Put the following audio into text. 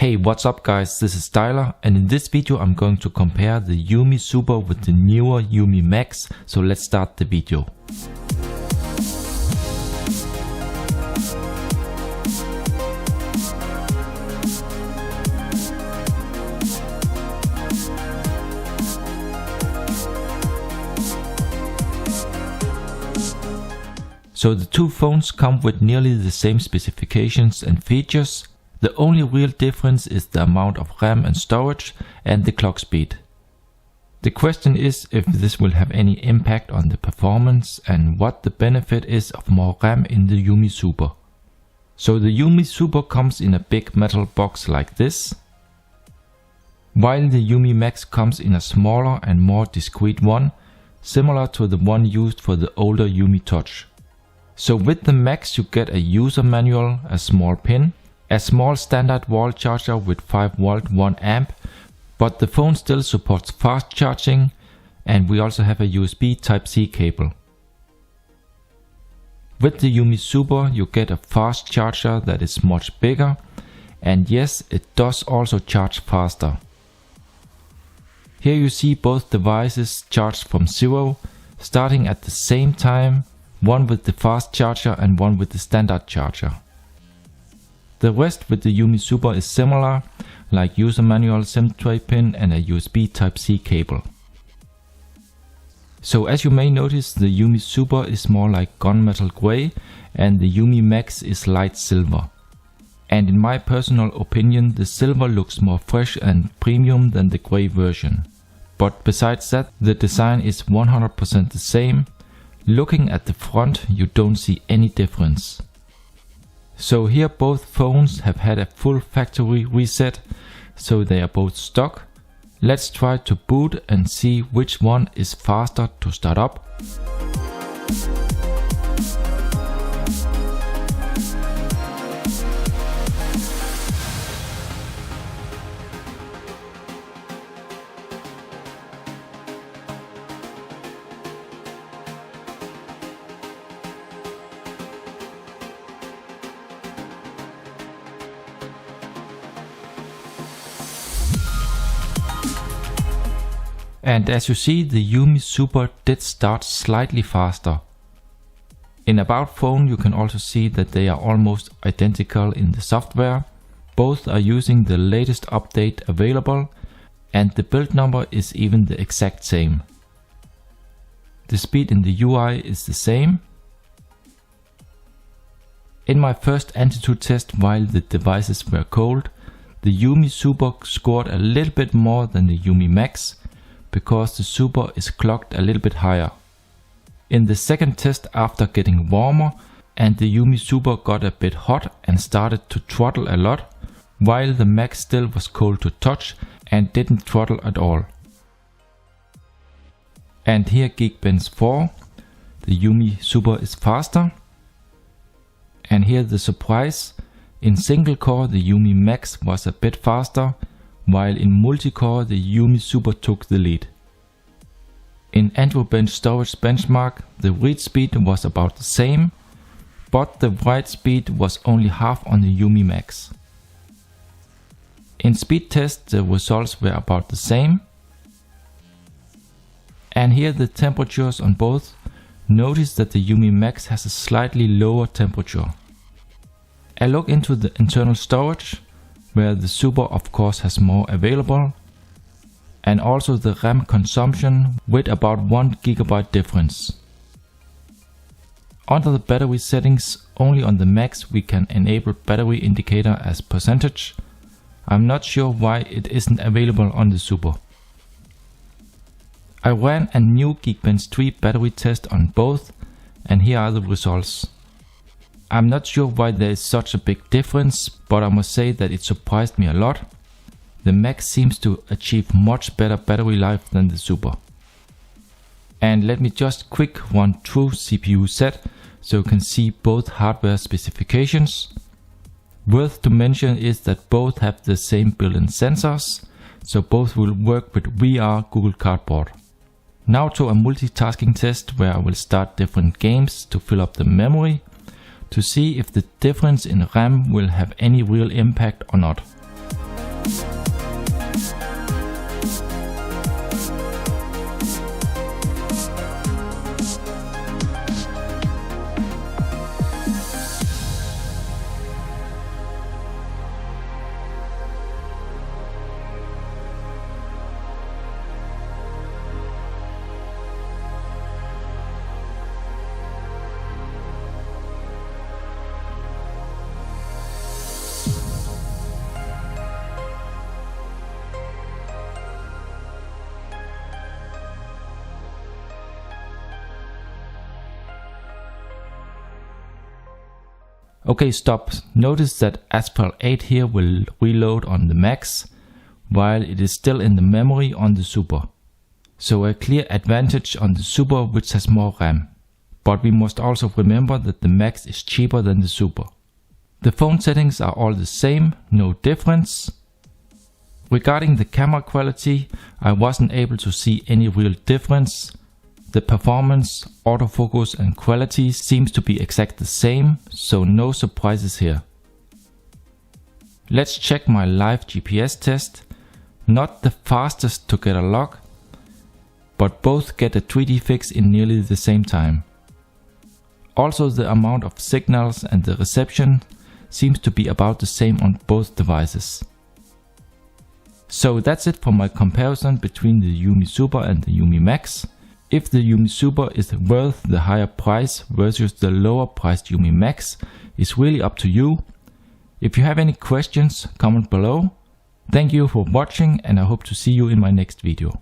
Hey, what's up guys, this is s7yler, and in this video I'm going to compare the UMI Super with the newer UMI Max, so let's start the video. So the two phones come with nearly the same specifications and features. The only real difference is the amount of RAM and storage and the clock speed. The question is if this will have any impact on the performance and what the benefit is of more RAM in the UMI Super. So the UMI Super comes in a big metal box like this, while the UMI Max comes in a smaller and more discreet one, similar to the one used for the older UMI Touch. So with the Max you get a user manual, a small pin, a small standard wall charger with 5V 1A, but the phone still supports fast charging, and we also have a USB Type-C cable. With the UMI Super you get a fast charger that is much bigger, and yes, it does also charge faster. Here you see both devices charged from 0, starting at the same time, one with the fast charger and one with the standard charger. The rest with the UMI Super is similar, like user manual, SIM tray pin and a USB Type-C cable. So as you may notice, the UMI Super is more like gunmetal grey and the UMI Max is light silver. And in my personal opinion, the silver looks more fresh and premium than the grey version. But besides that, the design is 100% the same. Looking at the front, you don't see any difference. So here both phones have had a full factory reset, so they are both stock. Let's try to boot and see which one is faster to start up. And as you see, the UMI Super did start slightly faster. In About Phone you can also see that they are almost identical in the software. Both are using the latest update available, and the build number is even the exact same. The speed in the UI is the same. In my first Antutu test while the devices were cold, the UMI Super scored a little bit more than the UMI Max, because the Super is clocked a little bit higher. In the second test after getting warmer, and the UMI Super got a bit hot and started to throttle a lot, while the Max still was cold to touch and didn't throttle at all. And here Geekbench 4, the UMI Super is faster. And here the surprise, in single core the UMI Max was a bit faster, while in multi-core the UMI Super took the lead. In AndroBench storage benchmark, the read speed was about the same, but the write speed was only half on the UMI Max. In speed test the results were about the same. And here the temperatures on both. Notice that the UMI Max has a slightly lower temperature. A look into the internal storage, where the Super of course has more available, and also the RAM consumption with about 1 GB difference. Under the battery settings, only on the Max we can enable battery indicator as percentage. I'm not sure why it isn't available on the Super. I ran a new Geekbench 3 battery test on both, and here are the results. I'm not sure why there is such a big difference, but I must say that it surprised me a lot. The Max seems to achieve much better battery life than the Super. And let me just quick run through CPU set so you can see both hardware specifications. Worth to mention is that both have the same built-in sensors, so both will work with VR Google Cardboard. Now to a multitasking test where I will start different games to fill up the memory, to see if the difference in RAM will have any real impact or not. Okay, stop. Notice that ASP8 here will reload on the Max, while it is still in the memory on the Super. So a clear advantage on the Super, which has more RAM. But we must also remember that the Max is cheaper than the Super. The phone settings are all the same, no difference. Regarding the camera quality, I wasn't able to see any real difference. The performance, autofocus and quality seems to be exact the same, so no surprises here. Let's check my live GPS test. Not the fastest to get a lock, but both get a 3D fix in nearly the same time. Also, the amount of signals and the reception seems to be about the same on both devices. So that's it for my comparison between the UMI Super and the UMI Max. If the UMI Super is worth the higher price versus the lower priced UMI Max is really up to you. If you have any questions, comment below. Thank you for watching and I hope to see you in my next video.